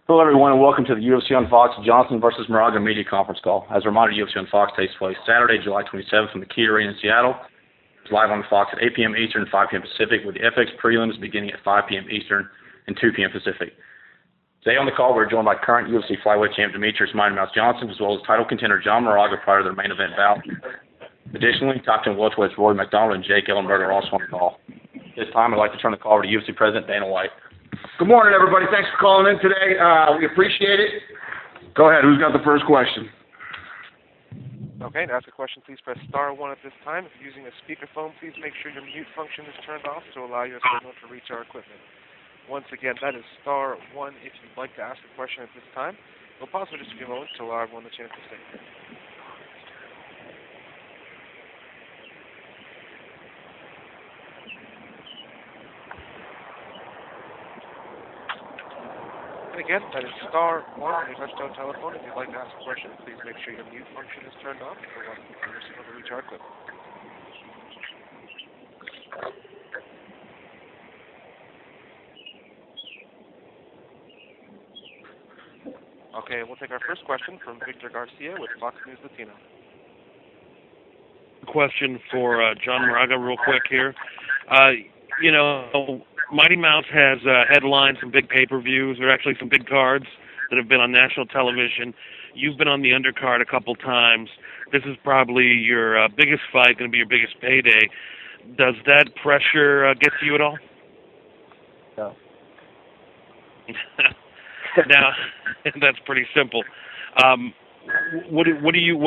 Hello, everyone, and welcome to the UFC on Fox Johnson versus Moraga media conference call. As a reminder, UFC on Fox takes place Saturday, July 27th from the Key Arena in Seattle. It's live on Fox at 8 p.m. Eastern, 5 p.m. Pacific, with the FX prelims beginning at 5 p.m. Eastern and 2 p.m. Pacific. Today on the call, we're joined by current UFC flyweight champ Demetrious Mighty Mouse Johnson, as well as title contender John Moraga prior to their main event bout. Additionally, top 10 welterweights Rory MacDonald and Jake Ellenberger are also on the call. At this time, I'd like to turn the call over to UFC President Dana White. Good morning, everybody. Thanks for calling in today. We appreciate it. Go ahead. Who's got the first question? Okay, to ask a question, please press star 1 at this time. If you're using a speakerphone, please make sure your mute function is turned off to allow your signal to reach our equipment. Once again, that is star 1 if you'd like to ask a question at this time. We'll pause for just a few moments to allow everyone the chance to stay. And again, that is star 1 on your touchtone telephone. If you'd like to ask a question, please make sure your mute function is turned off to allow your signal to reach our equipment. Okay, we'll take our first question from Victor Garcia with Fox News Latino. Question for John Moraga real quick here. Mighty Mouse has headlines, some big pay-per-views, or actually some big cards that have been on national television. You've been on the undercard a couple times. This is probably your biggest fight, going to be your biggest payday. Does that pressure get to you at all? No. Now, that's pretty simple. What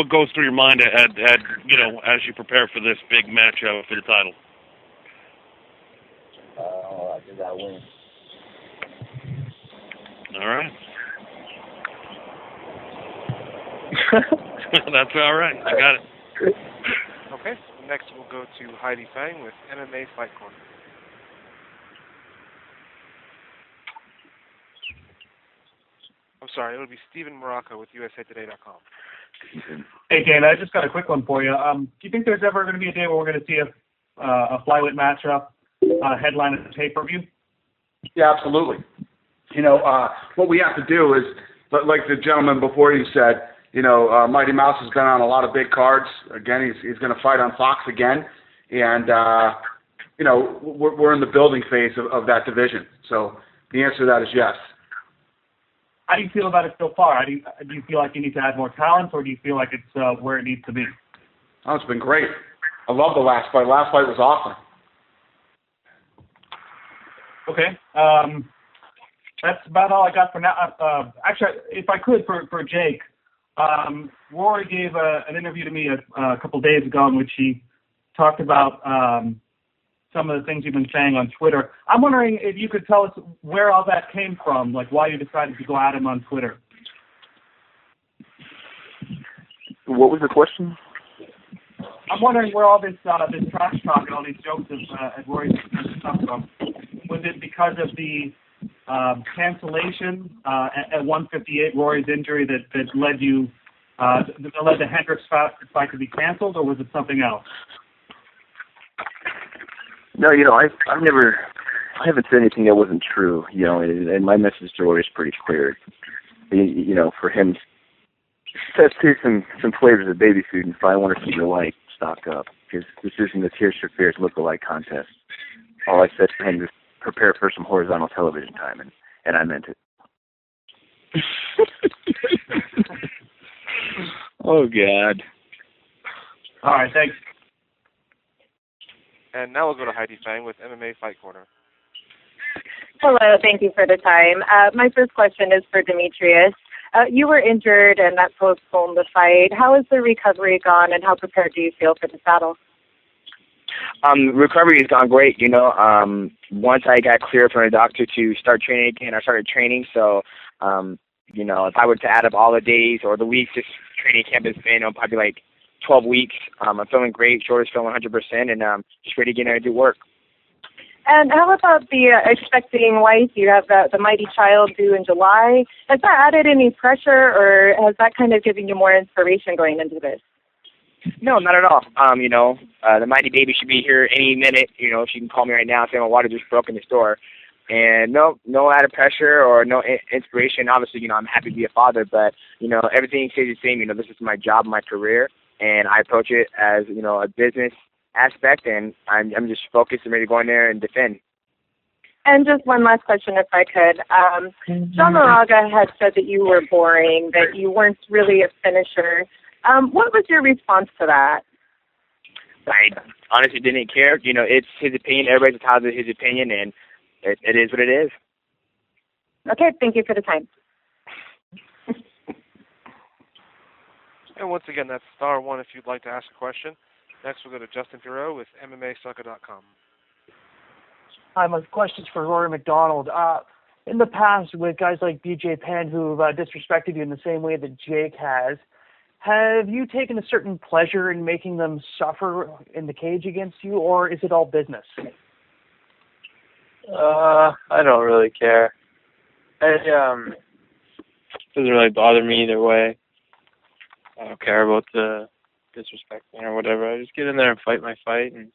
goes through your mind as you prepare for this big matchup for the title? I think I win. All right. That's all right. I got it. Okay. Next, we'll go to Heidi Fang with MMA Fight Corner. I'm sorry, it would be Stephen Moraga with USAtoday.com. Hey, Dan, I just got a quick one for you. Do you think there's ever going to be a day where we're going to see a flyweight matchup headline at the pay-per-view? Yeah, absolutely. What we have to do is, like the gentleman before you said, Mighty Mouse has been on a lot of big cards. Again, he's going to fight on Fox again. And, we're in the building phase of that division. So the answer to that is yes. How do you feel about it so far? Do you feel like you need to add more talent, or do you feel like it's where it needs to be? Oh, it's been great. I love the last fight. Last fight was awesome. Okay. That's about all I got for now. Actually, if I could, for Jake, Rory gave an interview to me a couple days ago in which he talked about some of the things you've been saying on Twitter. I'm wondering if you could tell us where all that came from, like why you decided to go at him on Twitter. What was the question? I'm wondering where all this trash talk and all these jokes at Rory's come from. Was it because of the cancellation at 158, Rory's injury that led the Hendricks fight to be canceled, or was it something else? No, I haven't said anything that wasn't true, and my message to Rory is pretty clear. For him, let's take some flavors of baby food and find one or two you like, stock up, because this isn't a Tears for Fears look-alike contest. All I said to him is prepare for some horizontal television time, and I meant it. Oh, God. All right, thanks. And now we'll go to Heidi Fang with MMA Fight Corner. Hello, thank you for the time. My first question is for Demetrious. You were injured and that postponed the fight. How has the recovery gone, and how prepared do you feel for the battle? Recovery has gone great. Once I got cleared from the doctor to start training again, I started training. So, if I were to add up all the days or the weeks this training camp has been, it'll probably like 12 weeks. I'm feeling great. Shoulders feeling 100%, and just ready to get in there and do work. And how about the expecting wife? You have the mighty child due in July. Has that added any pressure, or has that kind of given you more inspiration going into this? No, not at all. The mighty baby should be here any minute. She can call me right now and say my water just broke in the store. And no added pressure or no inspiration. Obviously, I'm happy to be a father, but, everything stays the same. This is my job, my career, and I approach it as, a business aspect, and I'm just focused and ready to go in there and defend. And just one last question, if I could. John Moraga had said that you were boring, that you weren't really a finisher. What was your response to that? I honestly didn't care. It's his opinion. Everybody's entitled to his opinion, and it is what it is. Okay, thank you for the time. And once again, that's *1 if you'd like to ask a question. Next, we'll go to Justin Theroux with MMASucker.com. Hi, my question's for Rory MacDonald. In the past, with guys like BJ Penn who've disrespected you in the same way that Jake has, have you taken a certain pleasure in making them suffer in the cage against you, or is it all business? I don't really care. It doesn't really bother me either way. I don't care about the disrespecting or whatever. I just get in there and fight my fight, and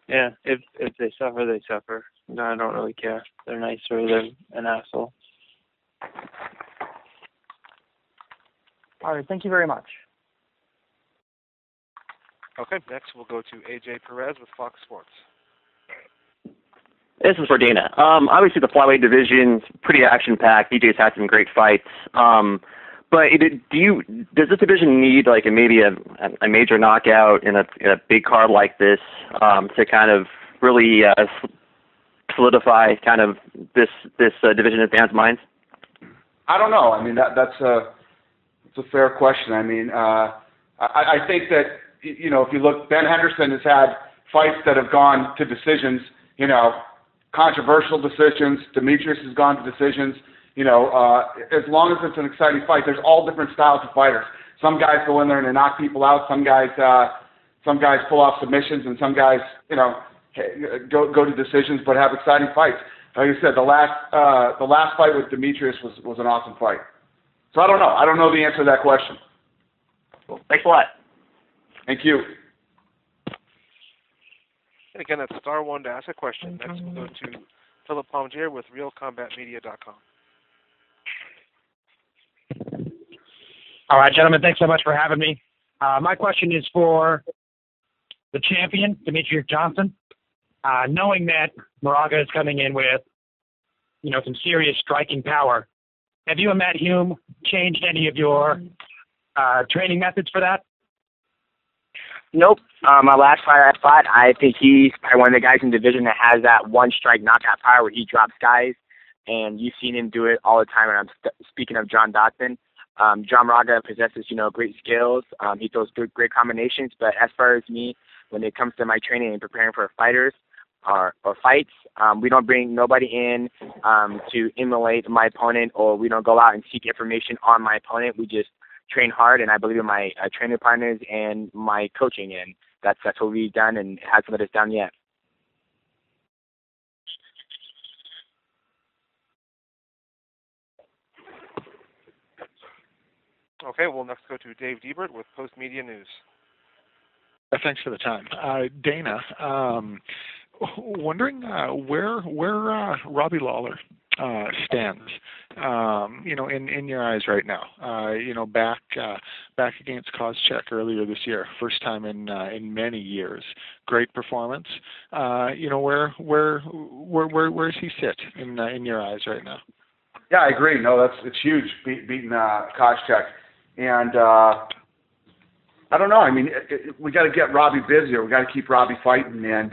yeah, if they suffer, they suffer. No, I don't really care. They're nice or they're an asshole. All right, thank you very much. Okay, next we'll go to AJ Perez with Fox Sports. This is for Dana. Obviously, the flyweight division's pretty action-packed. DJ's had some great fights. But does this division need maybe a major knockout in a big card like this to kind of really solidify kind of this division in fans' minds? I don't know. I mean, that's a fair question. I mean, I think that if you look, Ben Henderson has had fights that have gone to decisions. Controversial decisions. Demetrious has gone to decisions. As long as it's an exciting fight, there's all different styles of fighters. Some guys go in there and they knock people out. Some guys pull off submissions, and some guys, go to decisions but have exciting fights. Like I said, the last fight with Demetrious was an awesome fight. So I don't know. I don't know the answer to that question. Cool. Thanks a lot. Thank you. And again, that's *1 to ask a question. Next, we'll go to Philip Palmier with RealCombatMedia.com. All right, gentlemen, thanks so much for having me. My question is for the champion, Demetrious Johnson. Knowing that Moraga is coming in with, some serious striking power, have you and Matt Hume changed any of your training methods for that? Nope. My last fight I fought, I think he's probably one of the guys in the division that has that one-strike knockout power where he drops guys, and you've seen him do it all the time. And I'm speaking of John Dotson. John Moraga possesses, great skills. He throws great combinations. But as far as me, when it comes to my training and preparing for fighters or fights, we don't bring nobody in to immolate my opponent, or we don't go out and seek information on my opponent. We just train hard, and I believe in my training partners and my coaching, and that's what we've done, and it hasn't let us down yet. Okay, we'll next go to Dave Diebert with Post Media News. Thanks for the time. Dana, wondering where Robbie Lawler stands, in your eyes right now. Back against Koscheck earlier this year, first time in many years. Great performance. Where does he sit in your eyes right now? Yeah, I agree. No, it's huge beating Koscheck, and I don't know. I mean, we got to get Robbie busier. We got to keep Robbie fighting, and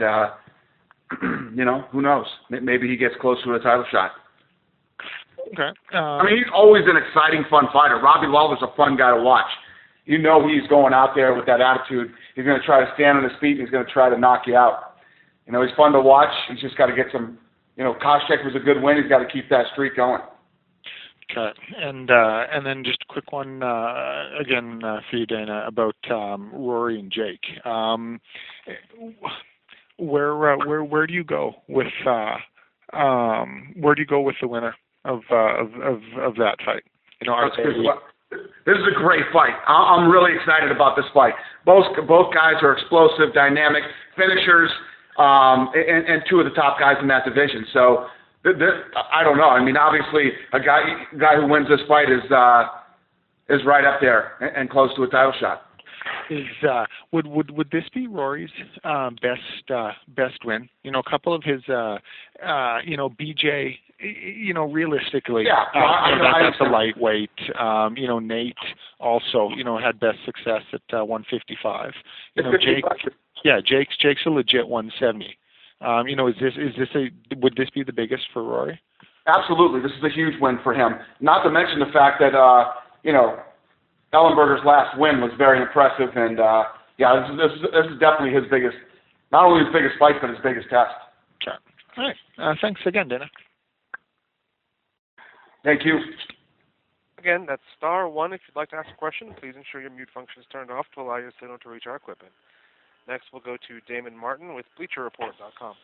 who knows? Maybe he gets close to a title shot. Okay. I mean, he's always an exciting, fun fighter. Robbie Lawler's a fun guy to watch. He's going out there with that attitude. He's going to try to stand on his feet, and he's going to try to knock you out. He's fun to watch. He's just got to get some. Koscheck was a good win. He's got to keep that streak going. Okay, and then just a quick one again for you, Dana, about Rory and Jake. Where do you go with the winner of that fight? This is a great fight. I'm really excited about this fight. Both guys are explosive, dynamic finishers. and two of the top guys in that division. So I don't know. I mean, obviously, a guy who wins this fight is right up there and close to a title shot. Would this be Rory's best win? You know, a couple of his BJ. You know, realistically, that's a lightweight. You know, Nate also, you know, had best success at 155. You know, Jake's a legit 170. You know, would this be the biggest for Rory? Absolutely, this is a huge win for him. Not to mention the fact that you know, Ellenberger's last win was very impressive, and this is definitely his biggest, not only his biggest fight, but his biggest test. Okay. All right. Thanks again, Dana. Thank you. Again, that's *1 if you'd like to ask a question. Please ensure your mute function is turned off to allow your signal to reach our equipment. Next, we'll go to Damon Martin with BleacherReport.com.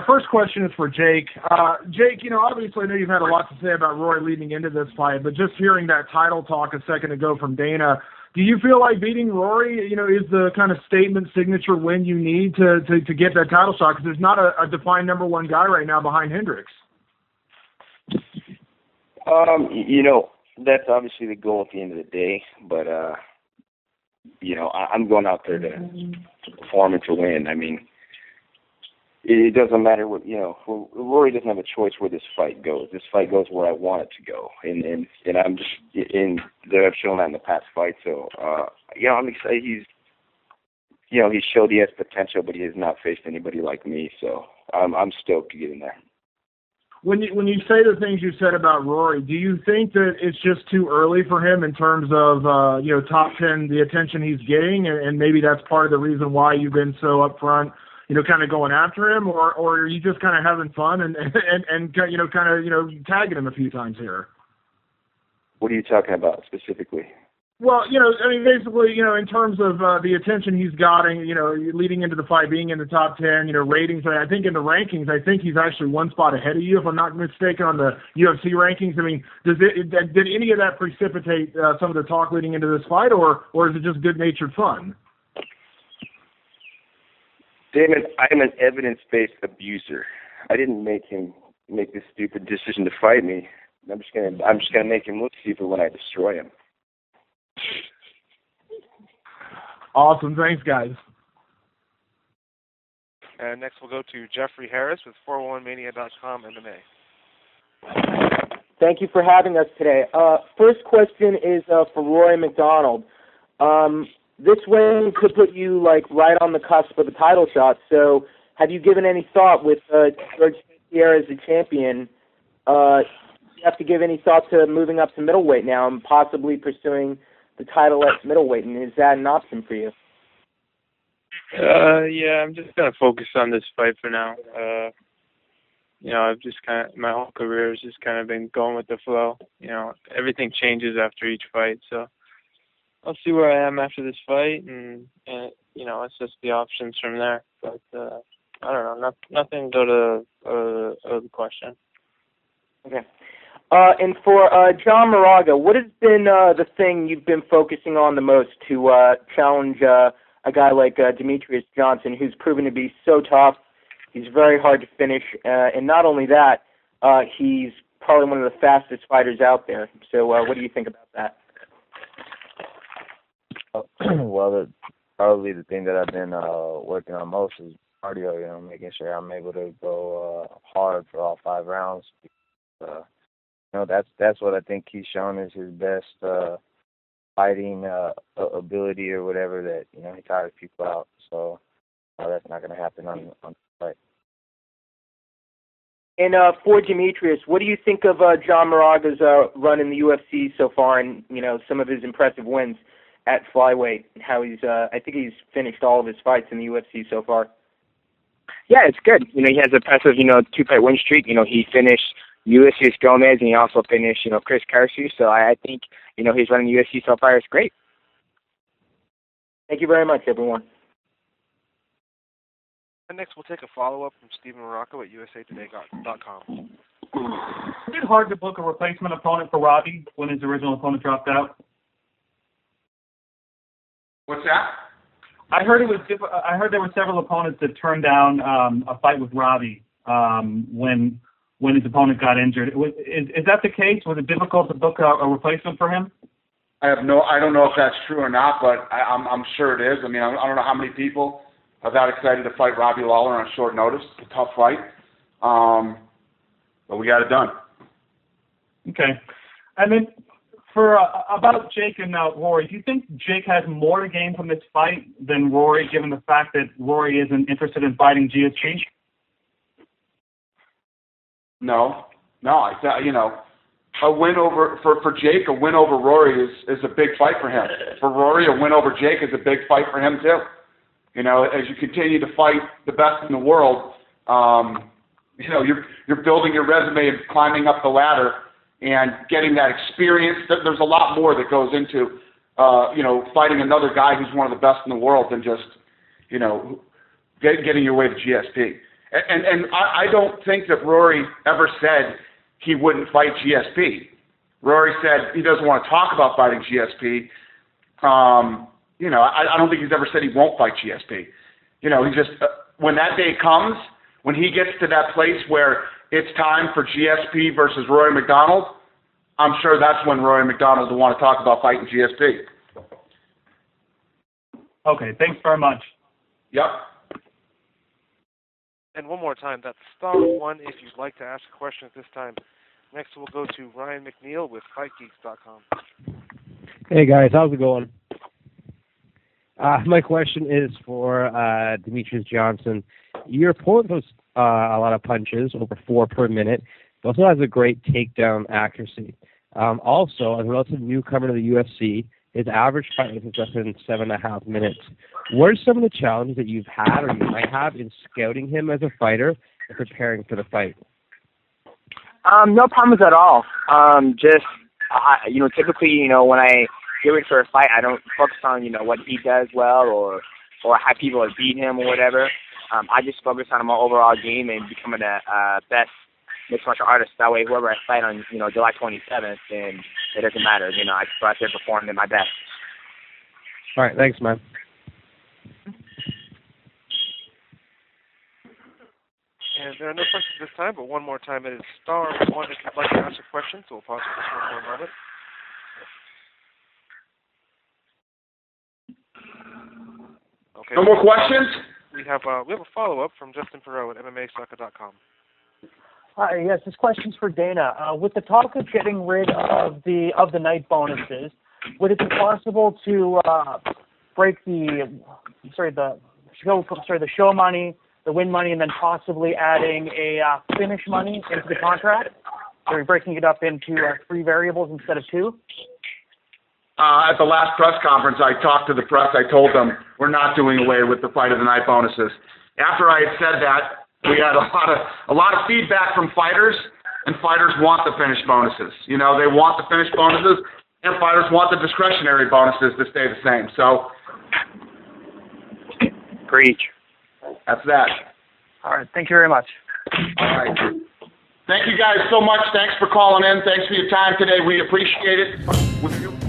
First question is for Jake. Jake, you know, obviously I know you've had a lot to say about Rory leading into this fight, but just hearing that title talk a second ago from Dana, do you feel like beating Rory, you know, is the kind of statement signature win you need to get that title shot? Because there's not a defined number one guy right now behind Hendricks. You know, that's obviously the goal at the end of the day, but, you know, I'm going out there to perform and to win. I mean, it doesn't matter what, you know, Rory doesn't have a choice where this fight goes. This fight goes where I want it to go. And I'm just, I've shown that in the past fight. So, you know, I'm excited. He's showed he has potential, but he has not faced anybody like me. So I'm stoked to get in there. When you say the things you said about Rory, do you think that it's just too early for him in terms of, you know, top 10, the attention he's getting, and maybe that's part of the reason why you've been so upfront, you know, kind of going after him, or are you just kind of having fun and you know, kind of, you know, tagging him a few times here? What are you talking about specifically? Well, you know, I mean, basically, you know, in terms of the attention he's gotten, you know, leading into the fight, being in the top 10, you know, ratings, I think in the rankings, I think he's actually one spot ahead of you, if I'm not mistaken, on the UFC rankings. I mean, did any of that precipitate some of the talk leading into this fight, or is it just good-natured fun? Damon, I'm an evidence-based abuser. I didn't make him make this stupid decision to fight me. I'm just gonna make him look stupid when I destroy him. Awesome. Thanks, guys. And next we'll go to Jeffrey Harris with 401mania.com MMA. Thank you for having us today. First question is for Rory MacDonald. This win could put you like right on the cusp of the title shot. So have you given any thought with George St-Pierre as the champion? You have to give any thought to moving up to middleweight now and possibly pursuing the title at middleweight, and is that an option for you? Yeah, I'm just gonna focus on this fight for now. You know, I've just my whole career has just kind of been going with the flow. You know, everything changes after each fight, so I'll see where I am after this fight, and you know, it's just the options from there. But I don't know, nothing to go to the question. Okay. And for John Moraga, what has been the thing you've been focusing on the most to challenge a guy like Demetrious Johnson, who's proven to be so tough? He's very hard to finish, and not only that, he's probably one of the fastest fighters out there. So what do you think about that? Well, probably the thing that I've been working on most is cardio, you know, making sure I'm able to go hard for all 5 rounds. You know, that's what I think he's shown is his best fighting ability or whatever, that, you know, he tires people out. So that's not going to happen on the fight. And for Demetrious, what do you think of John Moraga's run in the UFC so far, and, you know, some of his impressive wins at flyweight, and how he's I think he's finished all of his fights in the UFC so far? Yeah, it's good. You know, he has an impressive, 2-fight win streak. You know, he finished Ulysses Gomez, and he also finished, Chris Carsu. So I think, he's running UFC so far. It's great. Thank you very much, everyone. And next we'll take a follow-up from Stephen Moraga at usatoday.com. Is it hard to book a replacement opponent for Robbie when his original opponent dropped out? What's that? I heard I heard there were several opponents that turned down a fight with Robbie when his opponent got injured. Is that the case? Was it difficult to book a replacement for him? I don't know if that's true or not, but I'm sure it is. I mean, I don't know how many people are that excited to fight Robbie Lawler on short notice. It's a tough fight, but we got it done. Okay, and then for about Jake and Rory, do you think Jake has more to gain from this fight than Rory, given the fact that Rory isn't interested in fighting GSP? No. A win over for Jake, a win over Rory is a big fight for him. For Rory, a win over Jake is a big fight for him too. You know, as you continue to fight the best in the world, you're building your resume and climbing up the ladder and getting that experience. There's a lot more that goes into fighting another guy who's one of the best in the world than just getting your way to GSP. And I don't think that Rory ever said he wouldn't fight GSP. Rory said he doesn't want to talk about fighting GSP. I don't think he's ever said he won't fight GSP. He just, when that day comes, when he gets to that place where it's time for GSP versus Rory MacDonald, I'm sure that's when Rory MacDonald will want to talk about fighting GSP. Okay, thanks very much. Yep. And one more time, that's *1 if you'd like to ask a question at this time. Next, we'll go to Ryan McNeil with FightGeeks.com. Hey, guys. How's it going? My question is for Demetrious Johnson. Your opponent throws a lot of punches, over 4 per minute. He also has a great takedown accuracy. Also, as a relative newcomer to the UFC, his average fight is less than 7.5 minutes. What are some of the challenges that you've had or you might have in scouting him as a fighter and preparing for the fight? No problems at all. Typically, when I get ready for a fight, I don't focus on, what he does well or how people have beat him or whatever. I just focus on my overall game and becoming the best mixed martial artist. That way, whoever I fight on, July 27th, then it doesn't matter. I just go out there performing at my best. All right, thanks, man. And there are no questions this time, but one more time, it is *1 if you'd like to ask a question, so we'll pause for just one more moment. Okay. No more questions? We have a follow-up from Justin Perot at MMAWeekly.com. Hi, yes, this question's for Dana. With the talk of getting rid of the night bonuses, would it be possible to break the show money, the win money, and then possibly adding a finish money into the contract? Or breaking it up into 3 variables instead of 2? At the last press conference, I talked to the press. I told them we're not doing away with the fight of the night bonuses. After I had said that, we had a lot of feedback from fighters, and fighters want the finish bonuses. They want the finish bonuses, and fighters want the discretionary bonuses to stay the same. So, preach. That's that. All right. Thank you very much. All right. Thank you guys so much. Thanks for calling in. Thanks for your time today. We appreciate it. With you.